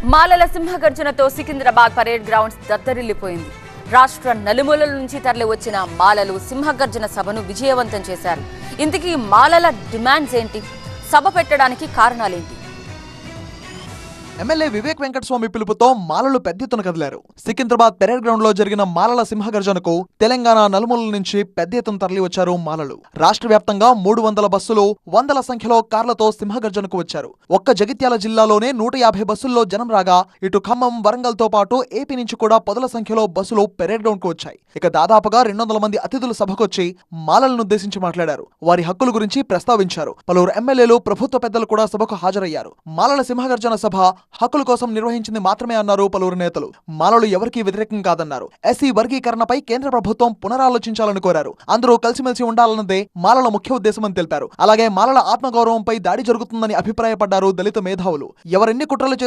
మాలల సింహగర్జనతో Secunderabad parade grounds దద్దరిల్లిపోయింది. రాష్ట్ర నలుమూలల నుంచి తరలి వచ్చిన మాలలు సింహగర్జన సభను విజయవంతం చేశారు. ఇంతకీ మాలల డిమాండ్స్ ఏంటి? సభ పెట్టడానికి కారణాలేంటి? ఎమ్మెల్యే వివేక్ వెంకటస్వామి పిలుపుతో మాలలు పెద్ద ఎత్తున కదిలారు. సికింద్రాబాద్ పెరేడ్ గ్రౌండ్ లో జరిగిన మాలల సింహగర్జనకు తెలంగాణ నలుమూలల నుంచి పెద్ద ఎత్తున తరలి వచ్చారు మాలలు. రాష్ట్ర వ్యాప్తంగా 300 బస్సులు, వందల సంఖ్యలో కార్లతో సింహగర్జనకు వచ్చారు. ఒక్క జగిత్యాల జిల్లాలోనే 150 బస్సుల్లో జనం రాగా, ఇటు ఖమ్మం, వరంగల్ తో పాటు ఏపీ నుంచి కూడా పదుల సంఖ్యలో బస్సులు పెరేడ్ గ్రౌండ్ కు వచ్చాయి. ఇక దాదాపుగా 200 మంది అతిథులు సభకొచ్చి మాలలను ఉద్దేశించి మాట్లాడారు. వారి హక్కుల గురించి ప్రస్తావించారు. పలువురు ఎమ్మెల్యేలు, ప్రభుత్వ పెద్దలు కూడా సభకు హాజరయ్యారు. మాలల సింహగర్జన సభ హక్కుల కోసం నిర్వహించింది మాత్రమే అన్నారు పలువురు నేతలు. మాలలు ఎవరికీ వ్యతిరేకం కాదన్నారు. ఎస్సీ వర్గీకరణపై కేంద్ర ప్రభుత్వం పునరాలోచించాలని కోరారు. అందరూ కలిసిమెలిసి ఉండాలన్నదే మాలల ముఖ్య ఉద్దేశమని తెలిపారు. అలాగే మాలల ఆత్మగౌరవంపై దాడి జరుగుతుందని అభిప్రాయపడ్డారు దళిత మేధావులు. ఎవరెన్ని కుట్రలు